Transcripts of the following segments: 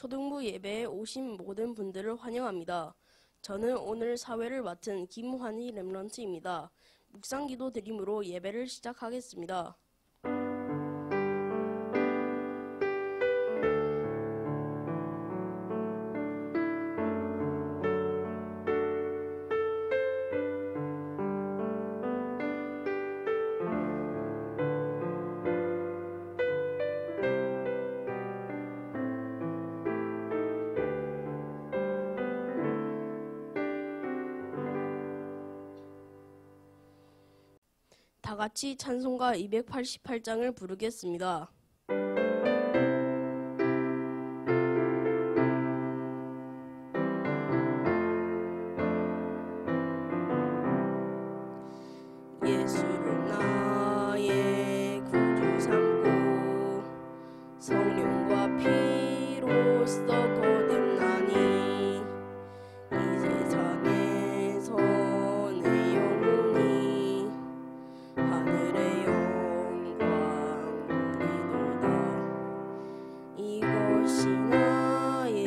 초등부 예배에 오신 모든 분들을 환영합니다. 저는 오늘 사회를 맡은 김환희 렘넌트입니다. 묵상기도 드림으로 예배를 시작하겠습니다. 다 같이 찬송가 288장을 부르겠습니다. 예수를 나의 구주 삼고 성령과 피로써 거듭나니 이 세상에서 내 영혼이 하늘의 영광 누리도다. 이것이 나의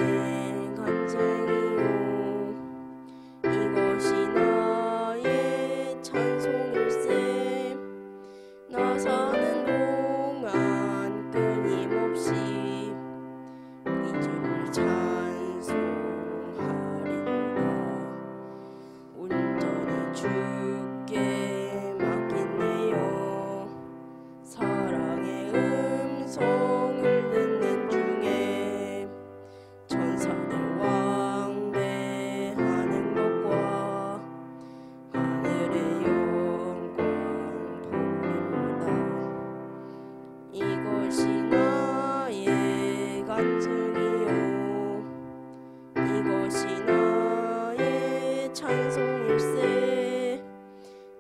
간증이요 이것이 나의 찬송일세. 나 사는 동안 끊임없이 이 주를 찬송하리로다. 온전히 주께 맡기네요. 사랑의 음성을 듣는 중에 천사들 왕래하는 것과 하늘의 영광 보리로다. 이것이 나의 간증이요 이것이 나의 찬송일세.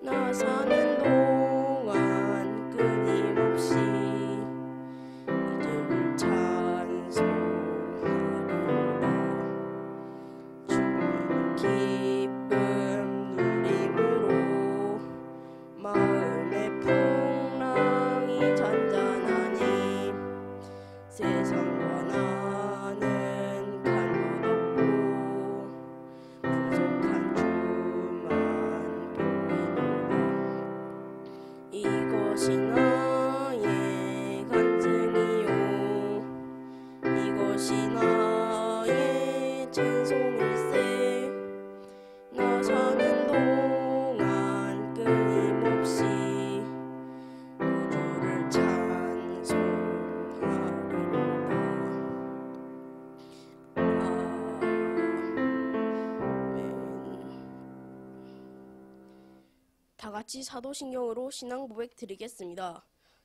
나 사는 동안 끊임없이 이 주를 찬송하리로다. 주님을 기쁨 누림으로 마음의 풍랑이 잔잔하니 세상과 나는 간도 없고 부족한 주만 보이노라. 이것이 나의 간증이요 이것이 나의 찬송일세. 나 사는 동안 끊임없이 우주를 찬송하리로다. 다 같이 사도신경으로 신앙 고백 드리겠습니다.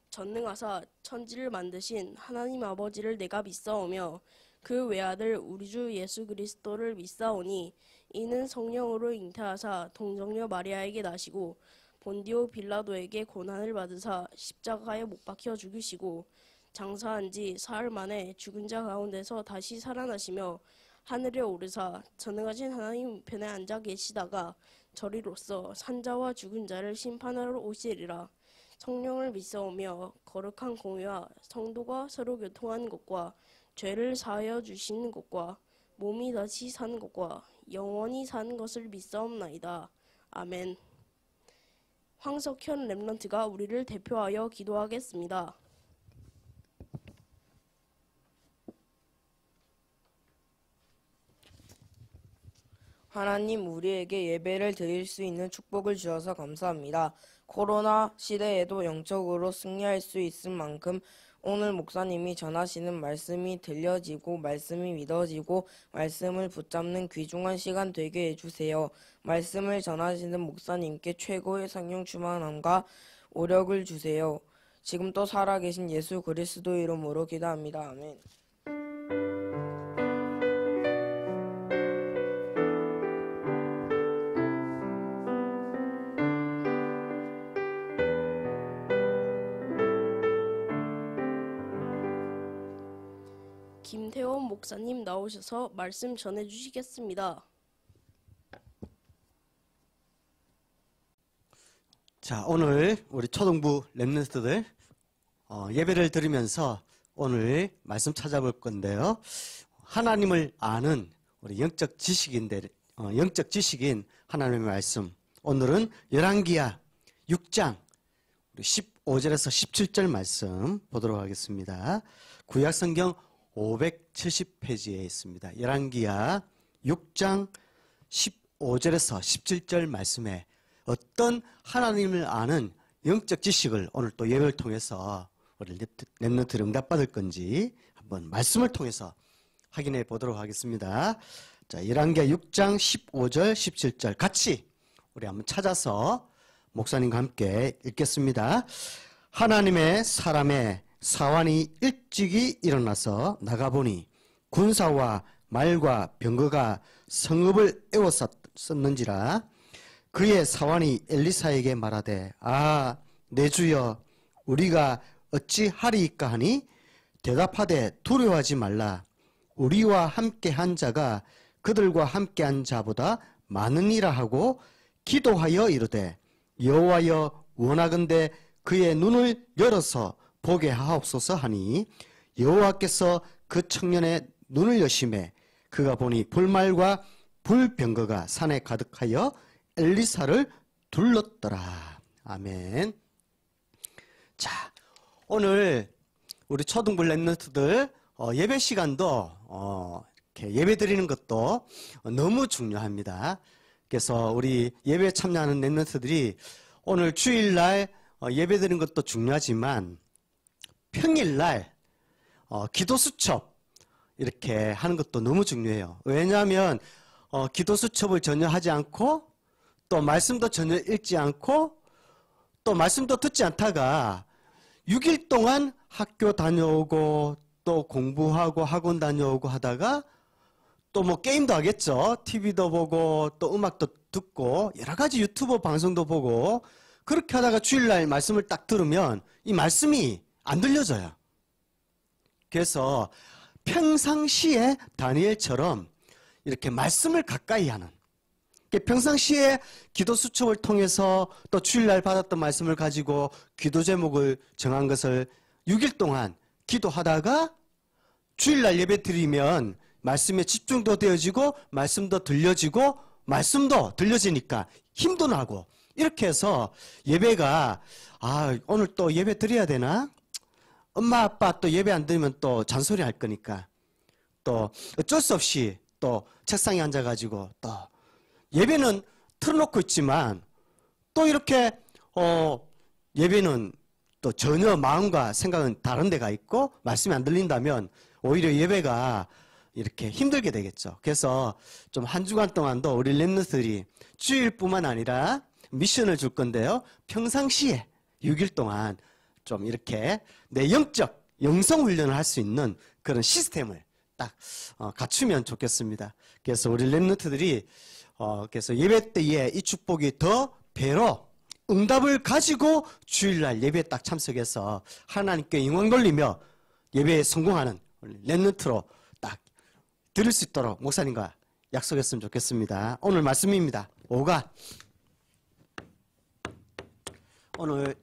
전능하사 천지를 만드신 하나님 아버지를 내가 믿사오며 그 외아들 우리 주 예수 그리스도를 믿사오니 이는 성령으로 잉태하사 동정녀 마리아에게 나시고 본디오 빌라도에게 고난을 받으사 십자가에 못 박혀 죽으시고 장사한 지 사흘 만에 죽은 자 가운데서 다시 살아나시며 하늘에 오르사 전능하신 하나님 우편에 앉아 계시다가 저리로서 산자와 죽은 자를 심판하러 오시리라. 성령을 믿사오며 거룩한 공유와 성도가 서로 교통하는 것과 죄를 사하여 주시는 것과 몸이 다시 사는 것과 영원히 사는 것을 믿사옵나이다. 아멘. 황석현 렘넌트가 우리를 대표하여 기도하겠습니다. 하나님, 우리에게 예배를 드릴 수 있는 축복을 주셔서 감사합니다. 코로나 시대에도 영적으로 승리할 수 있을 만큼 오늘 목사님이 전하시는 말씀이 들려지고 말씀이 믿어지고 말씀을 붙잡는 귀중한 시간 되게 해주세요. 말씀을 전하시는 목사님께 최고의 성령 충만함과 오력을 주세요. 지금 또 살아계신 예수 그리스도 이름으로 기도합니다. 아멘. 김태원 목사님 나오셔서 말씀 전해주시겠습니다. 자, 오늘 우리 초등부 렘넌트들 예배를 드리면서 오늘 말씀 찾아볼 건데요. 하나님을 아는 우리 영적 지식인 하나님의 말씀. 오늘은 열왕기하 6장 15절에서 17절 말씀 보도록 하겠습니다. 구약성경 570페이지에 있습니다. 열왕기하 6장 15절에서 17절 말씀에 어떤 하나님을 아는 영적 지식을 오늘 또 예배를 통해서 우리 랩런트를 응답받을 건지 한번 말씀을 통해서 확인해 보도록 하겠습니다. 자, 열왕기하 6장 15절 17절 같이 우리 한번 찾아서 목사님과 함께 읽겠습니다. 하나님의 사람의 사환이 일찍이 일어나서 나가보니 군사와 말과 병거가 성읍을 에워쌌는지라. 그의 사환이 엘리사에게 말하되 아 내 주여 우리가 어찌하리이까 하니 대답하되 두려워하지 말라. 우리와 함께한 자가 그들과 함께한 자보다 많으니라 하고 기도하여 이르되 여호와여 원하건대 그의 눈을 열어서 보게 하옵소서 하니 여호와께서 그 청년의 눈을 여심해 그가 보니 불말과 불병거가 산에 가득하여 엘리사를 둘렀더라. 아멘. 자, 오늘 우리 초등부 랩런트들 예배 시간도 이렇게 예배 드리는 것도 너무 중요합니다. 그래서 우리 예배에 참여하는 랩런트들이 오늘 주일날 예배 드리는 것도 중요하지만 평일날 기도 수첩 이렇게 하는 것도 너무 중요해요. 왜냐하면 기도 수첩을 전혀 하지 않고 또 말씀도 전혀 읽지 않고 또 말씀도 듣지 않다가 6일 동안 학교 다녀오고 또 공부하고 학원 다녀오고 하다가 또 뭐 게임도 하겠죠. TV도 보고 또 음악도 듣고 여러 가지 유튜브 방송도 보고 그렇게 하다가 주일날 말씀을 딱 들으면 이 말씀이 안 들려져요. 그래서 평상시에 다니엘처럼 이렇게 말씀을 가까이 하는, 평상시에 기도 수첩을 통해서 또 주일날 받았던 말씀을 가지고 기도 제목을 정한 것을 6일 동안 기도하다가 주일날 예배 드리면 말씀에 집중도 되어지고 말씀도 들려지고 말씀도 들려지니까 힘도 나고 이렇게 해서 예배가 오늘 또 예배 드려야 되나? 엄마 아빠 또 예배 안 드리면 또 잔소리 할 거니까 또 어쩔 수 없이 또 책상에 앉아가지고 또 예배는 틀어놓고 있지만 또 이렇게 예배는 또 전혀 마음과 생각은 다른 데가 있고 말씀이 안 들린다면 오히려 예배가 이렇게 힘들게 되겠죠. 그래서 좀 한 주간 동안도 우리 랩런트들이 주일뿐만 아니라 미션을 줄 건데요. 평상시에 6일 동안 좀 이렇게 내 영적 영성 훈련을 할 수 있는 그런 시스템을 딱 갖추면 좋겠습니다. 그래서 우리 랩런트들이 그래서 예배 때에 이 축복이 더 배로 응답을 가지고 주일날 예배에 딱 참석해서 하나님께 영광 돌리며 예배에 성공하는 랩런트로 딱 들을 수 있도록 목사님과 약속했으면 좋겠습니다. 오늘 말씀입니다. 5가 오늘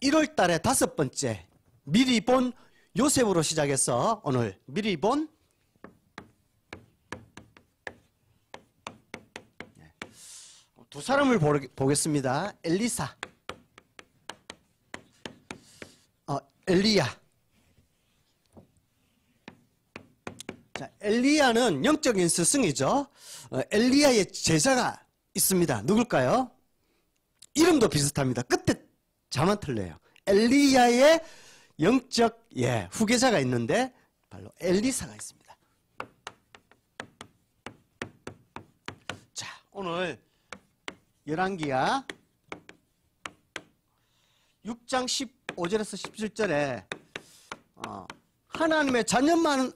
1월 달의 5번째 미리 본 요셉으로 시작해서 오늘 미리 본 두 사람을 보겠습니다. 엘리사, 엘리야. 자, 엘리야는 영적인 스승이죠. 엘리야의 제자가 있습니다. 누굴까요? 이름도 비슷합니다. 끝에 자만 틀려요. 엘리야의 영적 후계자가 있는데 바로 엘리사가 있습니다. 자, 오늘 열왕기하 6장 15절에서 17절에 하나님의 자녀만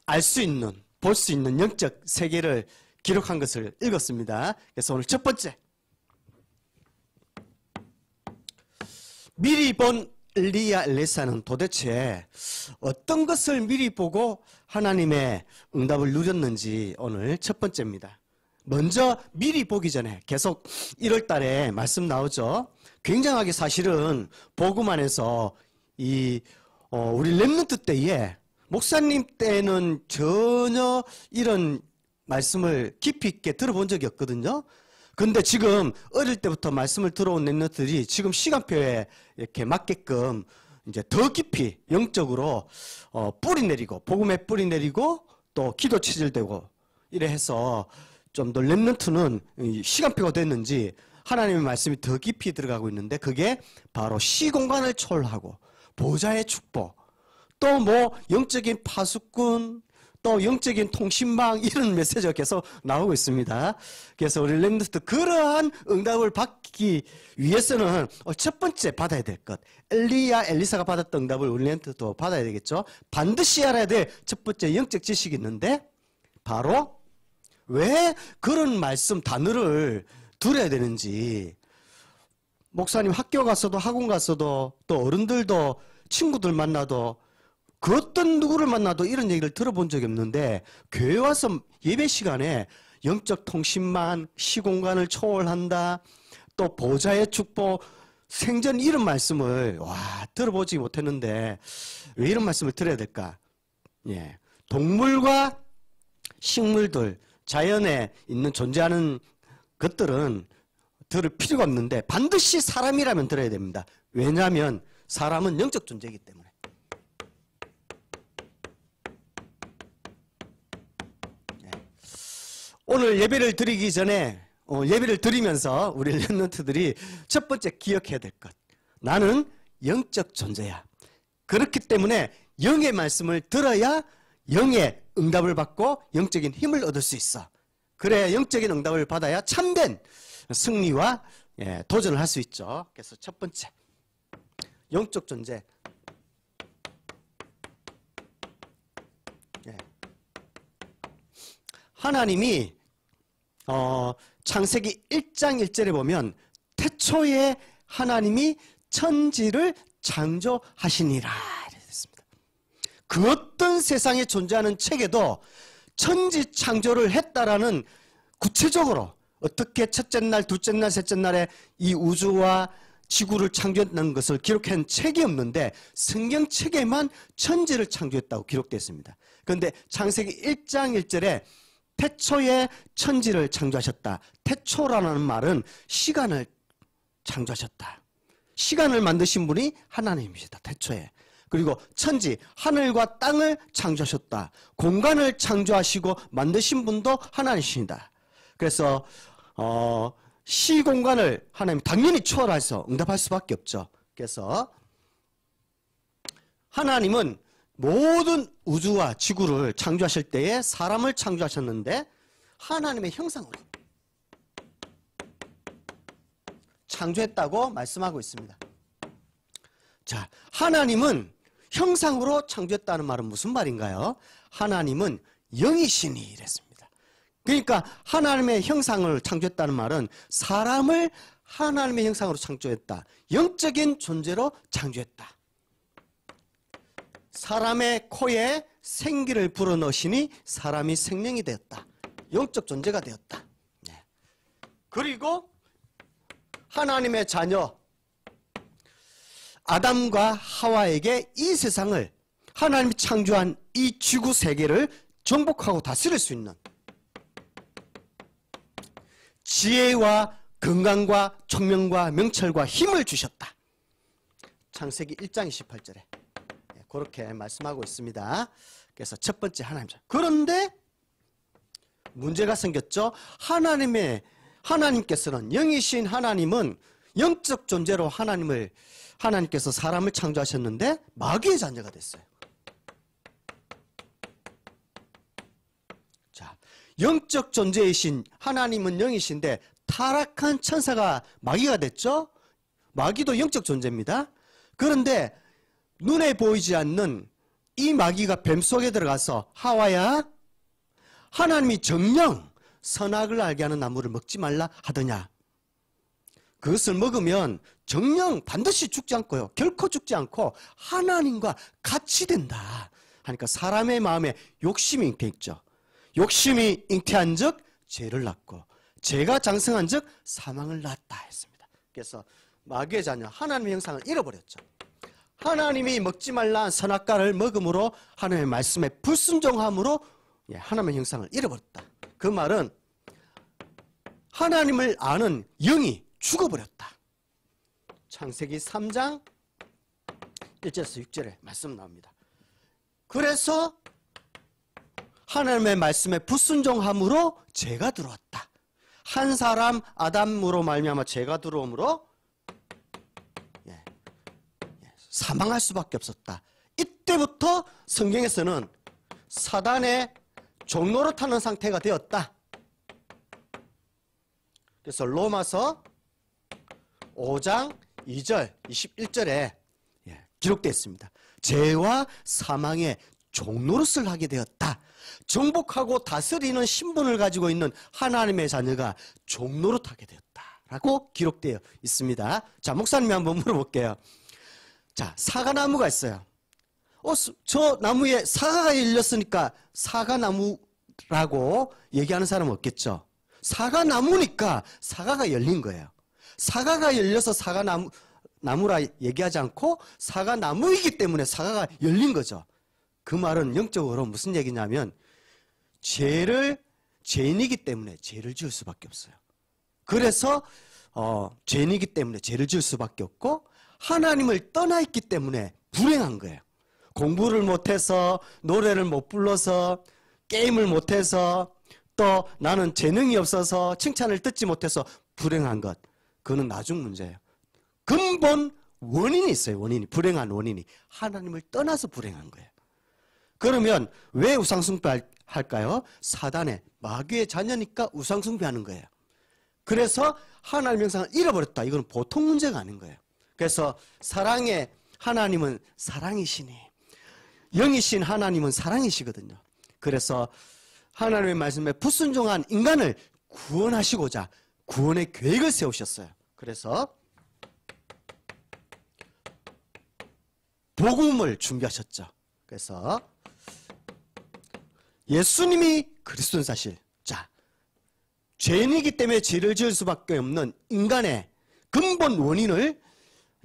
알 수 있는, 볼 수 있는 영적 세계를 기록한 것을 읽었습니다. 그래서 오늘 첫 번째 미리 본 엘리야 엘리사는 도대체 어떤 것을 미리 보고 하나님의 응답을 누렸는지 오늘 첫 번째입니다. 먼저 미리 보기 전에 계속 1월 달에 말씀 나오죠. 굉장하게 사실은 복음 안에서 우리 랩런트 때에 목사님 때는 전혀 이런 말씀을 깊이 있게 들어본 적이 없거든요. 근데 지금 어릴 때부터 말씀을 들어온 랩런트들이 지금 시간표에 이렇게 맞게끔 이제 더 깊이 영적으로 뿌리 내리고 복음에 뿌리 내리고 또 기도 체질되고 이래 해서 좀 더 랩런트는 시간표가 됐는지 하나님의 말씀이 더 깊이 들어가고 있는데 그게 바로 시공간을 초월하고 보좌의 축복 또 뭐 영적인 파수꾼 또 영적인 통신망 이런 메시지가 계속 나오고 있습니다. 그래서 우리 랩런트 그러한 응답을 받기 위해서는 첫 번째 받아야 될 것 엘리야 엘리사가 받았던 응답을 우리 랩런트도 받아야 되겠죠. 반드시 알아야 될 첫 번째 영적 지식이 있는데 바로 왜 그런 말씀 단어를 들어야 되는지 목사님 학교 가서도 학원 가서도 또 어른들도 친구들 만나도 그 어떤 누구를 만나도 이런 얘기를 들어본 적이 없는데 교회 와서 예배 시간에 영적 통신만 시공간을 초월한다 또 보좌의 축복 생전 이런 말씀을 들어보지 못했는데 왜 이런 말씀을 들어야 될까? 예, 동물과 식물들 자연에 있는 존재하는 것들은 들을 필요가 없는데 반드시 사람이라면 들어야 됩니다. 왜냐하면 사람은 영적 존재이기 때문에. 오늘 예배를 드리기 전에 예배를 드리면서 우리 랩런트들이 첫 번째 기억해야 될 것. 나는 영적 존재야. 그렇기 때문에 영의 말씀을 들어야 영의 응답을 받고 영적인 힘을 얻을 수 있어. 그래야 영적인 응답을 받아야 참된 승리와 도전을 할 수 있죠. 그래서 첫 번째 영적 존재. 하나님이 창세기 1장 1절에 보면 태초에 하나님이 천지를 창조하시니라 이랬습니다. 그 어떤 세상에 존재하는 책에도 천지 창조를 했다라는 구체적으로 어떻게 첫째 날, 둘째 날, 셋째 날에 이 우주와 지구를 창조했다는 것을 기록한 책이 없는데 성경책에만 천지를 창조했다고 기록되어 있습니다. 그런데 창세기 1장 1절에 태초에 천지를 창조하셨다. 태초라는 말은 시간을 창조하셨다. 시간을 만드신 분이 하나님이시다. 태초에. 그리고 천지, 하늘과 땅을 창조하셨다. 공간을 창조하시고 만드신 분도 하나님이십니다. 그래서 시공간을 하나님 당연히 초월해서 응답할 수밖에 없죠. 그래서 하나님은 모든 우주와 지구를 창조하실 때에 사람을 창조하셨는데 하나님의 형상으로 창조했다고 말씀하고 있습니다. 자, 하나님은 형상으로 창조했다는 말은 무슨 말인가요? 하나님은 영이시니 이랬습니다. 그러니까 하나님의 형상을 창조했다는 말은 사람을 하나님의 형상으로 창조했다. 영적인 존재로 창조했다. 사람의 코에 생기를 불어넣으시니 사람이 생명이 되었다. 영적 존재가 되었다. 그리고 하나님의 자녀 아담과 하와에게 이 세상을 하나님이 창조한 이 지구 세계를 정복하고 다스릴 수 있는 지혜와 건강과 총명과 명철과 힘을 주셨다. 창세기 1장 28절에 그렇게 말씀하고 있습니다. 그래서 첫 번째 그런데 문제가 생겼죠. 하나님께서는 영이신 하나님은 영적 존재로 하나님께서 사람을 창조하셨는데 마귀의 자녀가 됐어요. 자, 영적 존재이신 하나님은 영이신데 타락한 천사가 마귀가 됐죠. 마귀도 영적 존재입니다. 그런데 눈에 보이지 않는 이 마귀가 뱀 속에 들어가서 하와야 하나님이 정녕 선악을 알게 하는 나무를 먹지 말라 하더냐. 그것을 먹으면 정녕 반드시 죽지 않고요. 결코 죽지 않고 하나님과 같이 된다. 하니까 사람의 마음에 욕심이 잉태했죠. 욕심이 잉태한 즉 죄를 낳고 죄가 장성한 즉 사망을 낳았다 했습니다. 그래서 마귀의 자녀 하나님의 형상을 잃어버렸죠. 하나님이 먹지 말란 선악과를 먹음으로 하나님의 말씀에 불순종함으로 하나님의 형상을 잃어버렸다. 그 말은 하나님을 아는 영이 죽어버렸다. 창세기 3장 1절에서 6절에 말씀 나옵니다. 그래서 하나님의 말씀에 불순종함으로 죄가 들어왔다. 한 사람 아담으로 말미암아 죄가 들어오므로 사망할 수밖에 없었다. 이때부터 성경에서는 사단의 종로를 타는 상태가 되었다. 그래서 로마서 5장 2절 21절에 기록되어 있습니다. 죄와 사망의 종노릇을 하게 되었다. 정복하고 다스리는 신분을 가지고 있는 하나님의 자녀가 종노릇하게 되었다라고 기록되어 있습니다. 자, 목사님이 한번 물어볼게요. 자, 사과나무가 있어요. 저 나무에 사과가 열렸으니까 사과나무라고 얘기하는 사람은 없겠죠. 사과나무니까 사과가 열린 거예요. 사과가 열려서 사과나무라 얘기하지 않고 사과나무이기 때문에 사과가 열린 거죠. 그 말은 영적으로 무슨 얘기냐면 죄인이기 때문에 죄를 지을 수밖에 없어요. 그래서 죄인이기 때문에 죄를 지을 수밖에 없고 하나님을 떠나 있기 때문에 불행한 거예요. 공부를 못해서 노래를 못 불러서 게임을 못해서 또 나는 재능이 없어서 칭찬을 듣지 못해서 불행한 것. 그거는 나중 문제예요. 근본 원인이 있어요. 원인이. 불행한 원인이. 하나님을 떠나서 불행한 거예요. 그러면 왜 우상숭배할까요? 사단의 마귀의 자녀니까 우상숭배하는 거예요. 그래서 하나님의 형상을 잃어버렸다. 이건 보통 문제가 아닌 거예요. 그래서 사랑의 하나님은 사랑이시니 영이신 하나님은 사랑이시거든요. 그래서 하나님의 말씀에 불순종한 인간을 구원하시고자 구원의 계획을 세우셨어요. 그래서 복음을 준비하셨죠. 그래서 예수님이 그리스도인 사실. 자, 죄인이기 때문에 죄를 지을 수밖에 없는 인간의 근본 원인을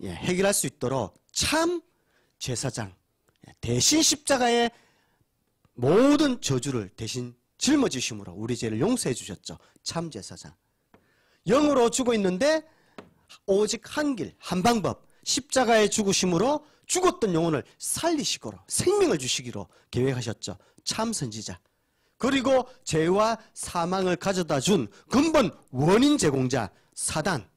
해결할 수 있도록 참 제사장 대신 십자가의 모든 저주를 대신 짊어지심으로 우리 죄를 용서해 주셨죠. 참 제사장. 영으로 죽어 있는데 오직 한 길, 한 방법, 십자가의 죽으심으로 죽었던 영혼을 살리시고로 생명을 주시기로 계획하셨죠. 참 선지자. 그리고 죄와 사망을 가져다 준 근본 원인 제공자 사단.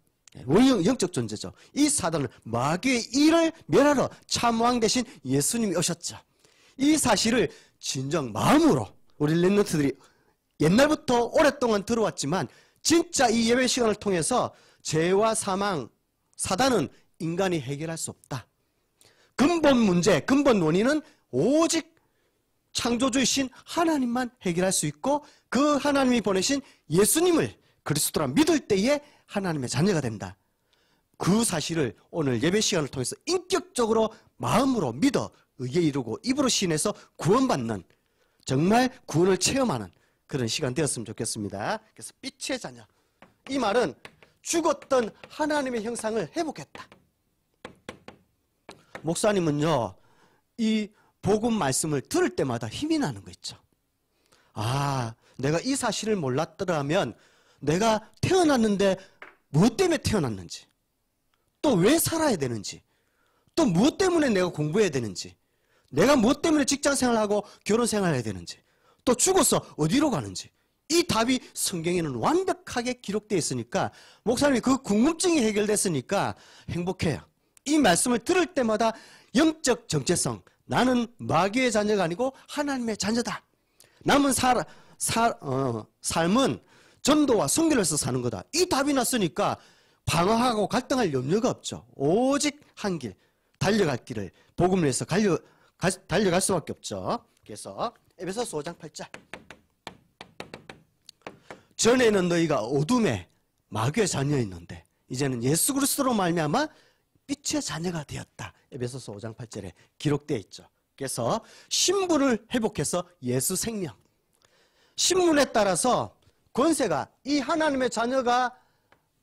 영적 존재죠. 이 사단을 마귀의 일을 멸하러 참왕 대신 예수님이 오셨죠. 이 사실을 진정 마음으로 우리 렘넌트들이 옛날부터 오랫동안 들어왔지만 진짜 이 예배 시간을 통해서 죄와 사망, 사단은 인간이 해결할 수 없다. 근본 문제, 근본 원인은 오직 창조주이신 하나님만 해결할 수 있고 그 하나님이 보내신 예수님을 그리스도라 믿을 때에 하나님의 자녀가 된다. 그 사실을 오늘 예배 시간을 통해서 인격적으로 마음으로 믿어 의에 이루고 입으로 시인해서 구원받는 정말 구원을 체험하는 그런 시간 되었으면 좋겠습니다. 그래서 빛의 자녀. 이 말은 죽었던 하나님의 형상을 회복했다. 목사님은요, 이 복음 말씀을 들을 때마다 힘이 나는 거 있죠. 아, 내가 이 사실을 몰랐더라면 내가 태어났는데 무엇 때문에 태어났는지, 또 왜 살아야 되는지, 또 무엇 때문에 내가 공부해야 되는지, 내가 무엇 때문에 직장생활하고 결혼생활해야 되는지, 또 죽어서 어디로 가는지, 이 답이 성경에는 완벽하게 기록되어 있으니까 목사님이 그 궁금증이 해결됐으니까 행복해요. 이 말씀을 들을 때마다 영적 정체성, 나는 마귀의 자녀가 아니고 하나님의 자녀다. 남은 삶은 전도와 선교로서 사는 거다. 이 답이 났으니까 방황하고 갈등할 염려가 없죠. 오직 한 길, 달려갈 길을 복음을 위해서 달려갈 수밖에 없죠. 그래서 에베소서 5장 8절. 전에는 너희가 어둠의 마귀의 자녀였는데 이제는 예수 그리스도로 말미암아 빛의 자녀가 되었다. 에베소서 5장 8절에 기록되어 있죠. 그래서 신분을 회복해서 예수 생명. 신분에 따라서 권세가 이 하나님의 자녀가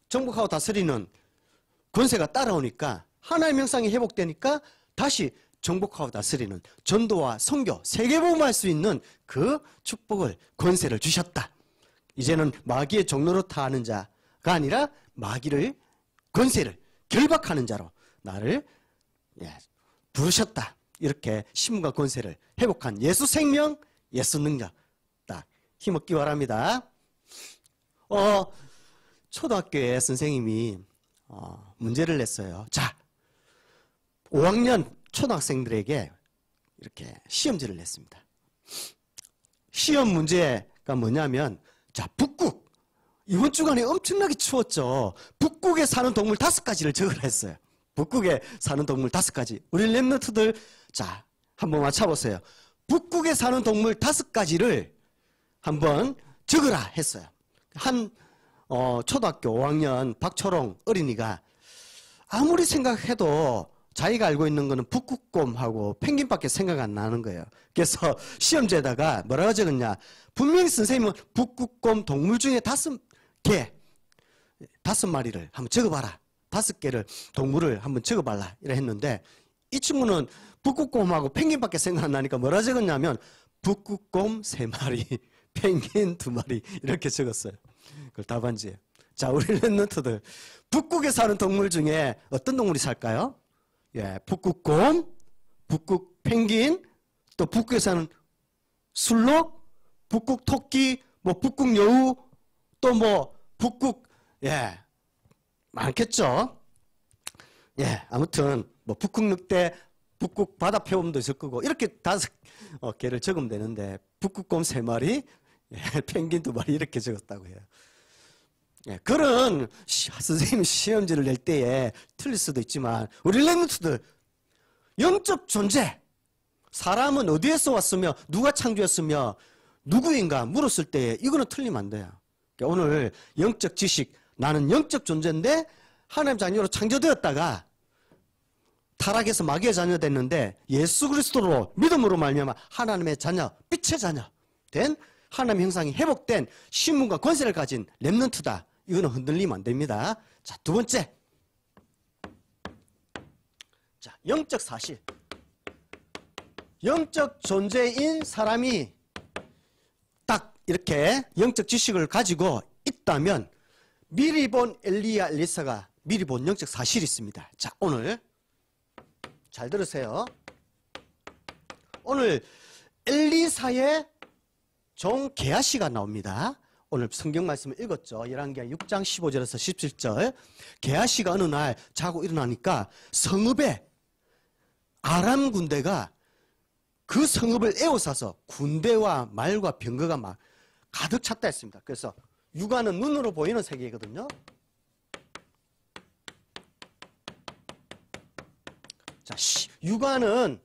정복하고 다스리는 권세가 따라오니까 하나님의 형상이 회복되니까 다시 정복하고 다스리는 전도와 선교, 세계복음할 수 있는 그 축복을, 권세를 주셨다. 이제는 마귀의 종로로 타는 자가 아니라 마귀를, 권세를 결박하는 자로 나를 부르셨다. 이렇게 신분과 권세를 회복한 예수 생명, 예수 능력. 딱 힘없기 바랍니다. 초등학교에 선생님이 문제를 냈어요. 자, 5학년 초등학생들에게 이렇게 시험지를 냈습니다. 시험 문제가 뭐냐면, 자, 북극. 이번 주간에 엄청나게 추웠죠. 북극에 사는 동물 5가지를 적으라 했어요. 북극에 사는 동물 5가지. 우리 랩런트들, 자, 한번 맞춰보세요. 북극에 사는 동물 5가지를 한번 적으라 했어요. 초등학교 5학년 박초롱 어린이가 아무리 생각해도 자기가 알고 있는 거는 북극곰하고 펭귄밖에 생각 안 나는 거예요. 그래서 시험지에다가 뭐라고 적었냐. 분명히 선생님은 북극곰 동물 중에 5마리를 한번 적어봐라. 5개를 동물을 한번 적어봐라. 이래 했는데 이 친구는 북극곰하고 펭귄밖에 생각 안 나니까 뭐라 적었냐면 북극곰 3마리, 펭귄 2마리 이렇게 적었어요. 그걸 답안지에. 자, 우리 랩런트들 북극에 사는 동물 중에 어떤 동물이 살까요? 북극곰, 북극 펭귄, 또 북극에 사는 술록, 북극 토끼, 뭐 북극 여우, 또 뭐 북극 많겠죠. 아무튼 뭐 북극 늑대, 북극 바다 표범도 있을 거고 이렇게 5개를 적으면 되는데 북극곰 3마리, 펭귄 2마리 이렇게 적었다고 해요. 그런 선생님이 시험지를 낼 때에 틀릴 수도 있지만 우리 랩런트들 영적 존재, 사람은 어디에서 왔으며 누가 창조했으며 누구인가 물었을 때 이거는 틀리면 안 돼요. 그러니까 오늘 영적 지식, 나는 영적 존재인데 하나님 자녀로 창조되었다가 타락해서 마귀의 자녀 됐는데 예수 그리스도로 믿음으로 말미암아 하나님의 자녀, 빛의 자녀 된 하나님 형상이 회복된 신분과 권세를 가진 랩런트다. 이거는 흔들리면 안 됩니다. 자, 2번째. 자, 영적 사실. 영적 존재인 사람이 딱 이렇게 영적 지식을 가지고 있다면 미리 본 엘리야, 엘리사가 미리 본 영적 사실이 있습니다. 자, 오늘 잘 들으세요. 오늘 엘리사의 종 게하시가 나옵니다. 오늘 성경 말씀을 읽었죠. 열왕기하 6장 15절에서 17절. 게하시가 어느 날 자고 일어나니까 성읍에 아람 군대가 그 성읍을 에워싸서 군대와 말과 병거가 막 가득 찼다 했습니다. 그래서 육안은 눈으로 보이는 세계거든요. 자, 육안은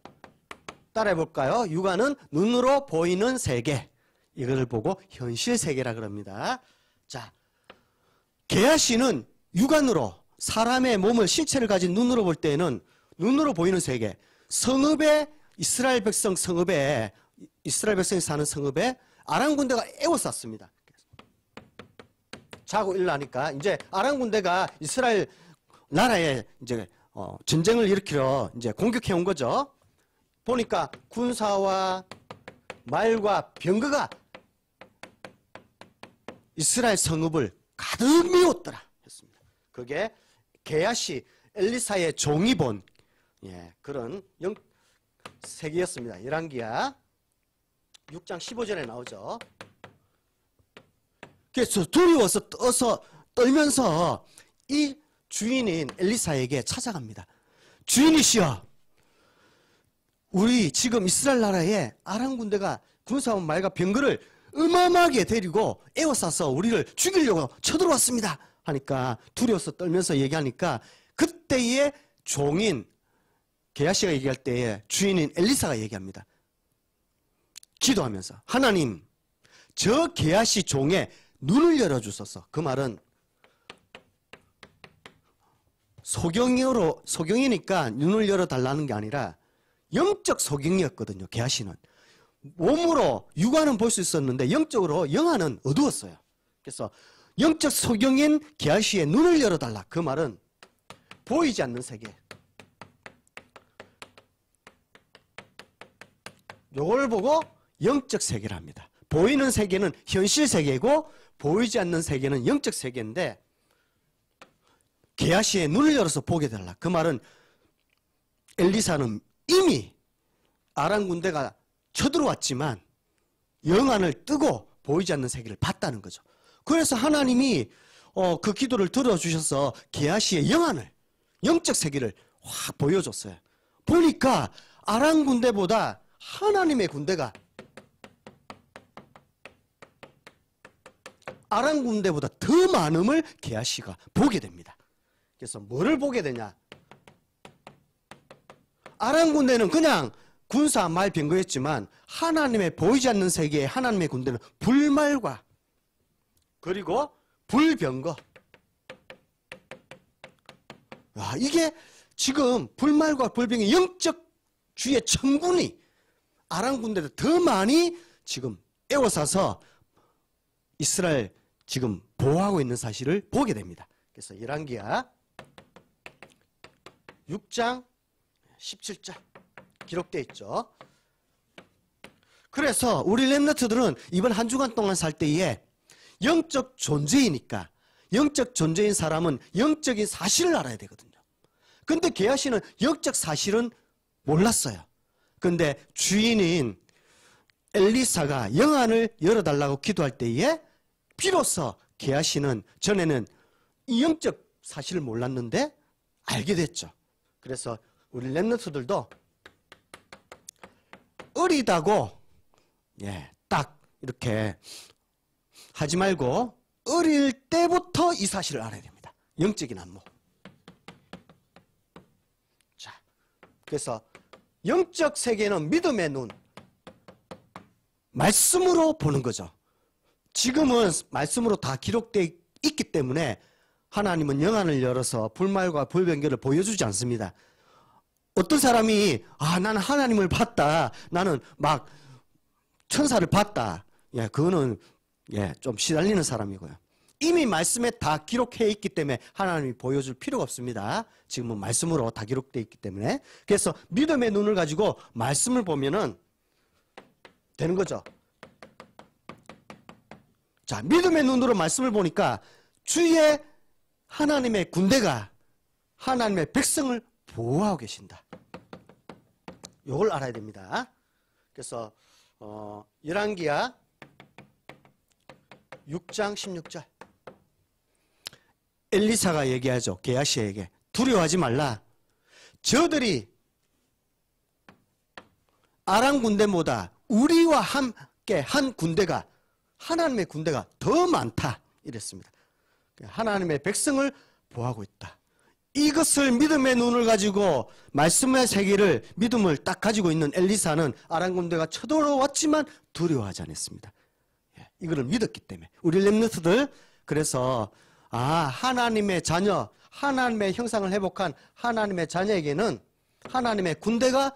따라해 볼까요? 육안은 눈으로 보이는 세계. 이걸 보고 현실 세계라 그럽니다. 자, 게하시는 육안으로 사람의 몸을, 신체를 가진 눈으로 볼 때에는 눈으로 보이는 세계. 성읍에 이스라엘 백성이 사는 성읍에 아람 군대가 에워쌌습니다. 자고 일어나니까 이제 아람 군대가 이스라엘 나라에 이제 전쟁을 일으키러 이제 공격해 온 거죠. 보니까 군사와 말과 병거가 이스라엘 성읍을 가득 메웠더라 했습니다. 그게 게하시 엘리사의 종이 본 그런 세계였습니다. 열왕기하 6장 15절에 나오죠. 그래서 두려워서 떨면서 이 주인인 엘리사에게 찾아갑니다. 주인이시여, 우리 지금 이스라엘 나라에 아람 군대가 군사와 말과 병거를 어마어마하게 데리고 에워싸서 우리를 죽이려고 쳐들어왔습니다. 하니까 두려워서 떨면서 얘기하니까 그때의 종인 게하시가 얘기할 때에 주인인 엘리사가 얘기합니다. 기도하면서 하나님, 저 게하시 종의 눈을 열어주소서. 그 말은 소경이니까 눈을 열어달라는 게 아니라 영적 소경이었거든요. 게하시는 몸으로 육안은 볼 수 있었는데 영적으로 영안은 어두웠어요. 그래서 영적 소경인 게하시의 눈을 열어달라. 그 말은 보이지 않는 세계, 요걸 보고 영적 세계를 합니다. 보이는 세계는 현실 세계고 보이지 않는 세계는 영적 세계인데 게하시의 눈을 열어서 보게 되라. 그 말은 엘리사는 이미 아람 군대가 쳐들어왔지만 영안을 뜨고 보이지 않는 세계를 봤다는 거죠. 그래서 하나님이 그 기도를 들어주셔서 게하시의 영안을, 영적 세계를 확 보여줬어요. 보니까 아람 군대보다 하나님의 군대가 아람 군대보다 더 많음을 게하시가 보게 됩니다. 그래서 뭐를 보게 되냐? 아람 군대는 그냥 군사 말 병거였지만 하나님의 보이지 않는 세계의 하나님의 군대는 불말과 그리고 불병거. 이게 지금 불말과 불병의 영적 주의 천군이 아람 군대를 더 많이 지금 에워싸서 이스라엘 지금 보호하고 있는 사실을 보게 됩니다. 그래서 열왕기하 6장 17절 기록되어 있죠. 그래서 우리 렘넌트들은 이번 한 주간 동안 살 때에 영적 존재이니까 영적 존재인 사람은 영적인 사실을 알아야 되거든요. 근데 게하시는 영적 사실은 몰랐어요. 근데 주인인 엘리사가 영안을 열어달라고 기도할 때에 비로소 게하시는 전에는 이 영적 사실을 몰랐는데 알게 됐죠. 그래서 우리 렘넌트들도 어리다고 딱 이렇게 하지 말고 어릴 때부터 이 사실을 알아야 됩니다. 영적인 안목. 자, 그래서 영적 세계는 믿음의 눈, 말씀으로 보는 거죠. 지금은 말씀으로 다 기록되어 있기 때문에 하나님은 영안을 열어서 불말과 불병거를 보여주지 않습니다. 어떤 사람이 나는 하나님을 봤다, 나는 막 천사를 봤다, 그거는 좀 시달리는 사람이고요. 이미 말씀에 다 기록해 있기 때문에 하나님이 보여줄 필요가 없습니다. 지금은 말씀으로 다 기록되어 있기 때문에. 그래서 믿음의 눈을 가지고 말씀을 보면은 되는 거죠. 자, 믿음의 눈으로 말씀을 보니까 주의 하나님의 군대가 하나님의 백성을 보호하고 계신다. 이걸 알아야 됩니다. 그래서 열왕기하 6장 16절 엘리사가 얘기하죠. 게하시에게 두려워하지 말라. 저들이 아람 군대보다 우리와 함께 한 군대가 하나님의 군대가 더 많다 이랬습니다. 하나님의 백성을 보호하고 있다. 이것을 믿음의 눈을 가지고 말씀의 세계를 믿음을 딱 가지고 있는 엘리사는 아람 군대가 쳐들어왔지만 두려워하지 않았습니다. 이거를 믿었기 때문에 우리 렘넌트들 그래서 하나님의 자녀, 하나님의 형상을 회복한 하나님의 자녀에게는 하나님의 군대가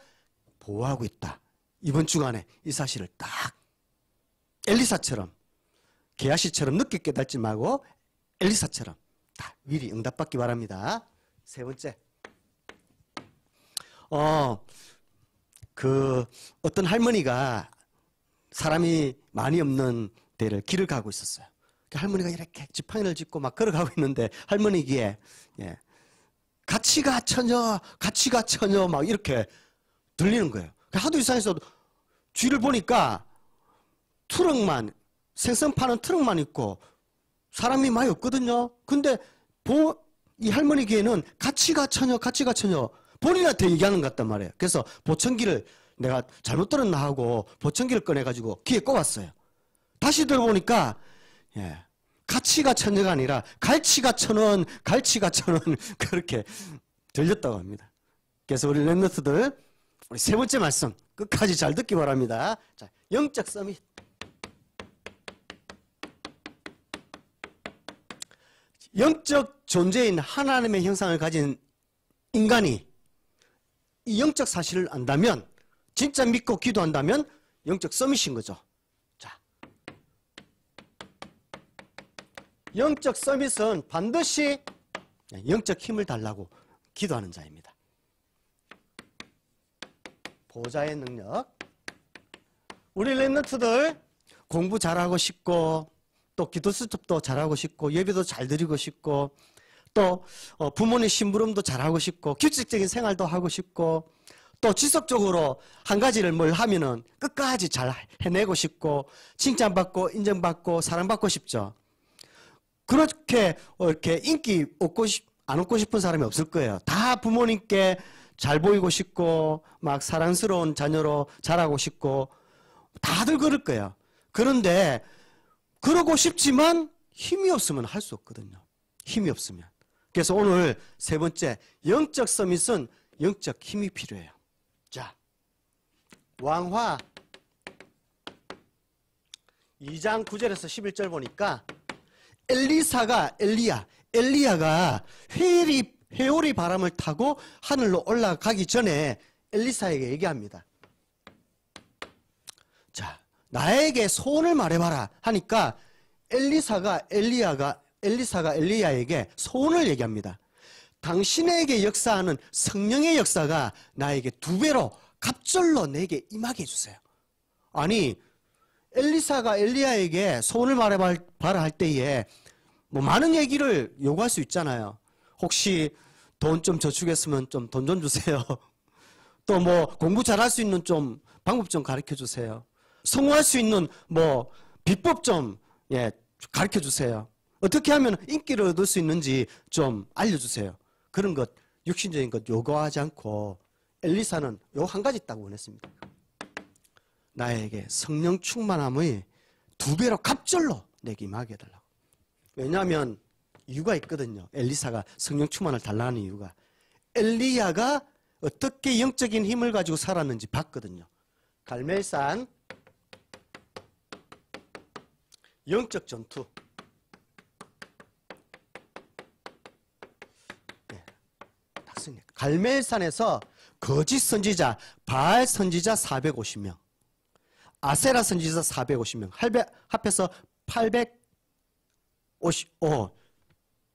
보호하고 있다. 이번 주간에 이 사실을 딱 엘리사처럼 게하시처럼 늦게 깨닫지 말고 엘리사처럼 다 미리 응답받기 바랍니다. 세 번째, 어떤 할머니가 사람이 많이 없는 데를 길을 가고 있었어요. 그 할머니가 이렇게 지팡이를 짚고 막 걸어가고 있는데 할머니 귀에 같이 가 처녀, 같이 가 처녀 막 이렇게 들리는 거예요. 하도 이상해서 뒤를 보니까 트럭만 생선 파는 트럭만 있고 사람이 많이 없거든요. 근데 이 할머니 귀에는 같이 가 처녀, 같이 가 처녀 본인한테 얘기하는 것 같단 말이에요. 그래서 보청기를 내가 잘못 들었나 하고 보청기를 꺼내가지고 귀에 꼽았어요. 다시 들어보니까 같이가 처녀가 아니라 갈치가 천원, 갈치가 천원 그렇게 들렸다고 합니다. 그래서 우리 렘넌트들 우리 세 번째 말씀 끝까지 잘 듣기 바랍니다. 자, 영적 서밋. 영적 존재인 하나님의 형상을 가진 인간이 이 영적 사실을 안다면 진짜 믿고 기도한다면 영적 서밋인 거죠. 자, 영적 서밋은 반드시 영적 힘을 달라고 기도하는 자입니다. 보좌의 능력, 우리 랩런트들 공부 잘하고 싶고 또 기도 수첩도 잘하고 싶고 예배도 잘 드리고 싶고 또 부모님 심부름도 잘하고 싶고 규칙적인 생활도 하고 싶고 또 지속적으로 한 가지를 뭘 하면은 끝까지 잘 해내고 싶고 칭찬받고 인정받고 사랑받고 싶죠. 그렇게 이렇게 인기 안 얻고 싶은 사람이 없을 거예요. 다 부모님께 잘 보이고 싶고 막 사랑스러운 자녀로 자라고 싶고 다들 그럴 거예요. 그런데 그러고 싶지만 힘이 없으면 할 수 없거든요. 힘이 없으면. 그래서 오늘 세 번째 영적 서밋은 영적 힘이 필요해요. 자, 왕화 2장 9절에서 11절 보니까 엘리야가 회오리 바람을 타고 하늘로 올라가기 전에 엘리사에게 얘기합니다. 자, 나에게 소원을 말해봐라 하니까 엘리사가 엘리야에게 소원을 얘기합니다. 당신에게 역사하는 성령의 역사가 나에게 2배로 갑절로 내게 임하게 해주세요. 아니, 엘리사가 엘리야에게 소원을 말해봐라 할 때에 뭐 많은 얘기를 요구할 수 있잖아요. 혹시 돈 좀 저축했으면 좀 돈 좀 주세요. 또 뭐 공부 잘할 수 있는 좀 방법 좀 가르쳐 주세요. 성공할 수 있는 뭐 비법 좀 가르쳐 주세요. 어떻게 하면 인기를 얻을 수 있는지 좀 알려주세요. 그런 것, 육신적인 것 요구하지 않고 엘리사는 요 한 가지 딱 원했습니다. 나에게 성령 충만함의 2배로 갑절로 내게 임하게 해달라고. 왜냐하면 이유가 있거든요. 엘리사가 성령 충만을 달라는 이유가 엘리야가 어떻게 영적인 힘을 가지고 살았는지 봤거든요. 갈멜산 영적 전투. 갈멜산에서 거짓 선지자, 바알 선지자 450명, 아세라 선지자 450명, 합해서 855.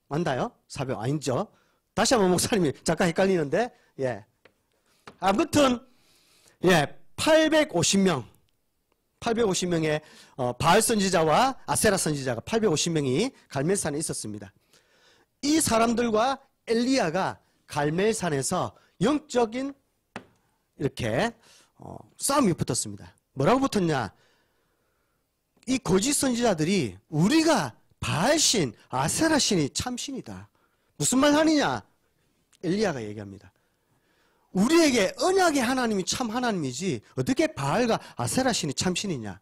맞나요? 400 아니죠? 다시 한번 목사님이 잠깐 헷갈리는데, 아무튼 850명의 바알 선지자와 아세라 선지자가 850명이 갈멜산에 있었습니다. 이 사람들과 엘리야가 갈멜산에서 영적인 이렇게 싸움이 붙었습니다. 뭐라고 붙었냐? 이 거짓 선지자들이 우리가 바알신, 아세라신이 참신이다. 무슨 말 하느냐? 엘리야가 얘기합니다. 우리에게 언약의 하나님이 참 하나님이지 어떻게 바알과 아세라신이 참신이냐?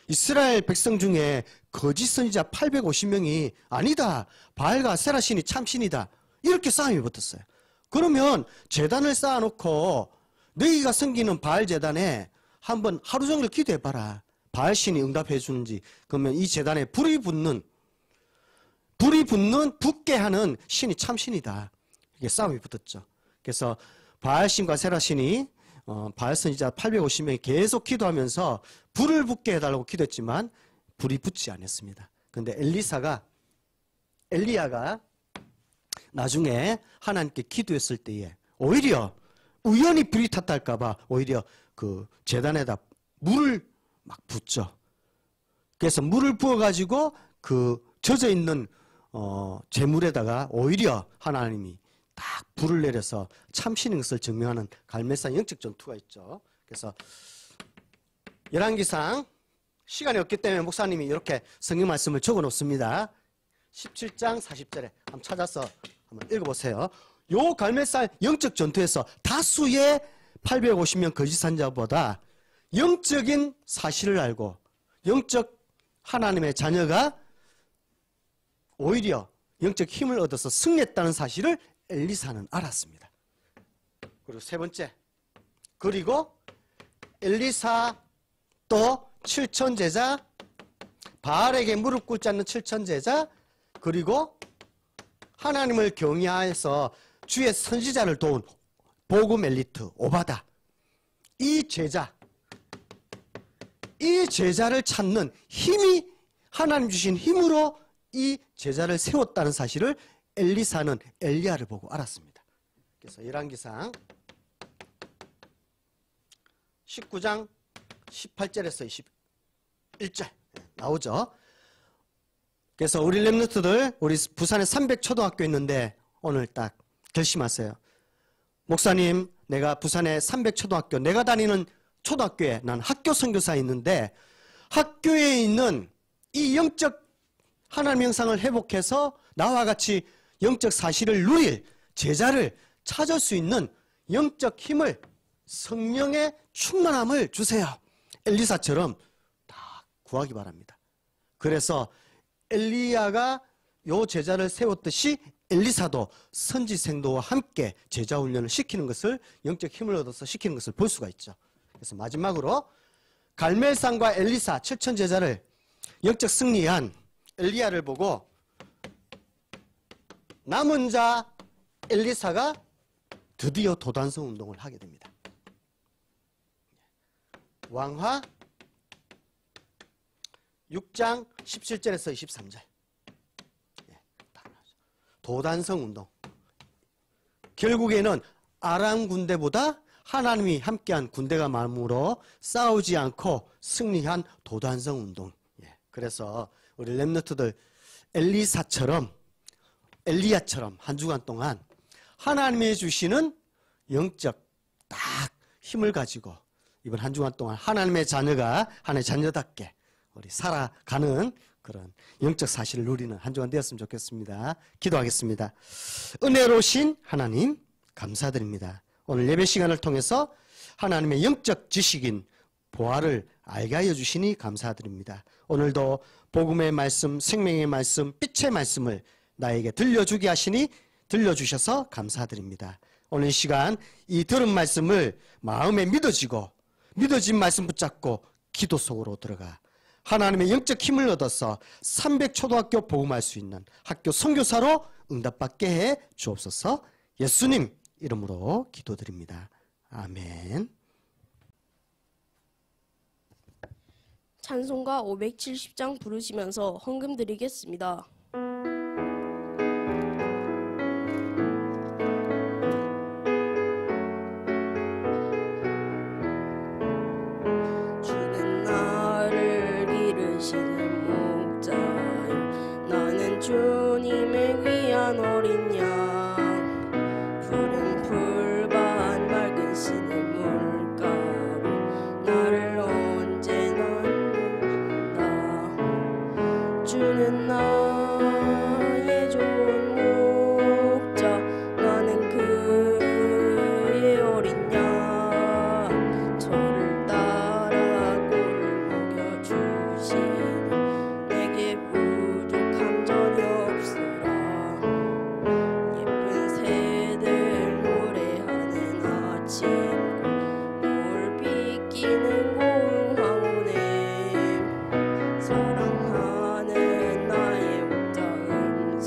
이스라엘 백성 중에 거짓 선지자 850명이 아니다. 바알과 아세라신이 참신이다. 이렇게 싸움이 붙었어요. 그러면 제단을 쌓아놓고 너희가 섬기는 바알 제단에 한번 하루 종일 기도해봐라. 바알신이 응답해 주는지. 그러면 이 제단에 불이 붙게 하는 신이 참신이다. 이게 싸움이 붙었죠. 그래서 바알신과 세라신이 바알 선지자 850명이 계속 기도하면서 불을 붙게 해달라고 기도했지만 불이 붙지 않았습니다. 그런데 엘리야가 나중에 하나님께 기도했을 때에 오히려 우연히 불이 탔다 할까봐 오히려 그 제단에다 물을 막 붓죠. 그래서 물을 부어가지고 그 젖어 있는 재물에다가 오히려 하나님이 딱 불을 내려서 참신인 것을 증명하는 갈멜산 영적 전투가 있죠. 그래서 열왕기상 시간이 없기 때문에 목사님이 이렇게 성경 말씀을 적어 놓습니다. 17장 40절에 한번 찾아서 한번 읽어보세요. 요 갈멜산 영적 전투에서 다수의 850명 거짓 선지자보다 영적인 사실을 알고 영적 하나님의 자녀가 오히려 영적 힘을 얻어서 승리했다는 사실을 엘리사는 알았습니다. 그리고 세 번째, 그리고 엘리사 또 7천 제자, 바알에게 무릎 꿇지 않는 7천 제자, 그리고 하나님을 경외하여서 주의 선지자를 도운 복음 엘리트 오바다. 이 제자를 찾는 힘이 하나님 주신 힘으로 이 제자를 세웠다는 사실을 엘리사는 엘리야를 보고 알았습니다. 그래서 열왕기상 19장 18절에서 21절 나오죠. 그래서 우리 렘넌트들, 우리 부산에 300초등학교 있는데 오늘 딱 결심하세요. 목사님, 내가 부산에 300초등학교, 내가 다니는 초등학교에 난 학교 선교사에 있는데 학교에 있는 이 영적 하나님 형상을 회복해서 나와 같이 영적 사실을 누릴 제자를 찾을 수 있는 영적 힘을, 성령의 충만함을 주세요. 엘리사처럼 다 구하기 바랍니다. 그래서 엘리야가 요 제자를 세웠듯이 엘리사도 선지생도와 함께 제자 훈련을 시키는 것을, 영적 힘을 얻어서 시키는 것을 볼 수가 있죠. 그래서 마지막으로 갈멜산과 엘리사 7천 제자를 영적 승리한 엘리야를 보고 남은 자 엘리사가 드디어 도단성 운동을 하게 됩니다. 왕화 6장 17절에서 23절. 도단성 운동. 결국에는 아람 군대보다 하나님이 함께한 군대가 많으므로 싸우지 않고 승리한 도단성 운동. 그래서 우리 렘너트들 엘리야처럼 한 주간 동안 하나님이 주시는 영적 딱 힘을 가지고 이번 한 주간 동안 하나님의 자녀가 하나님의 자녀답게 우리 살아가는 그런 영적 사실을 누리는 한 주간 되었으면 좋겠습니다. 기도하겠습니다. 은혜로우신 하나님 감사드립니다. 오늘 예배 시간을 통해서 하나님의 영적 지식인 보화를 알게 하여 주시니 감사드립니다. 오늘도 복음의 말씀, 생명의 말씀, 빛의 말씀을 나에게 들려주게 하시니 들려주셔서 감사드립니다. 오늘 시간 이 들은 말씀을 마음에 믿어진 말씀 붙잡고 기도 속으로 들어가 하나님의 영적 힘을 얻어서 300초등학교 복음할 수 있는 학교 선교사로 응답받게 해 주옵소서. 예수님 이름으로 기도드립니다. 아멘. 찬송가 570장 부르시면서 헌금 드리겠습니다. 주는 나를 기르시는 목자요, 나는 주님을 위한 어린 양. 푸른 풀밭 맑은 시냇 물가로 나를 언제나 인도한다. 주는 나의 좋은 목자, 나는 그의 어린 양. 저를 따라 꼴을 먹여주시니 내게 부족함 전혀 없으라. 예쁜 새들 노래하는 아침, 노을 비끼는 고운 황혼에 사랑하는 나의 목자 음성,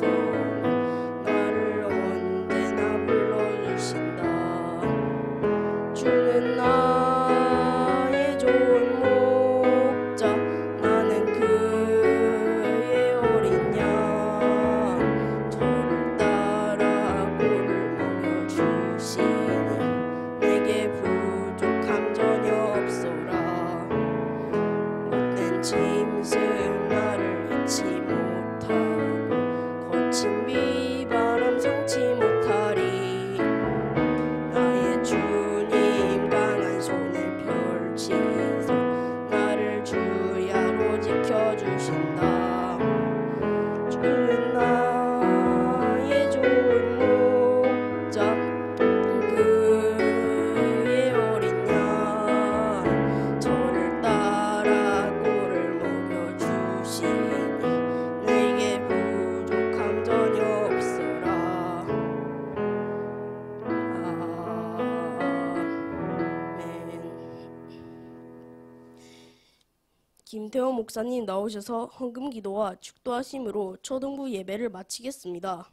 나를 언제나 불러주신다. 주는 나의 좋은 목자, 나는 그의 어린 양. 저를 따라 꼴을 먹여주시니 내게 부족함 전혀 없소라. 못된 짐승 나를 잊지 못하고 거친 비바람 삼지 못하리. 나의 주님 강한 손을 펼치사 나를 주야로 지켜주신다. 주는 나의 좋은 목자, 그의 어린 양. 저를 따라 꼴을 먹여주시니 내게 부족함 전혀 없으라. 아멘. 김태호 목사님 나오셔서 헌금 기도와 축도하심으로 초등부 예배를 마치겠습니다.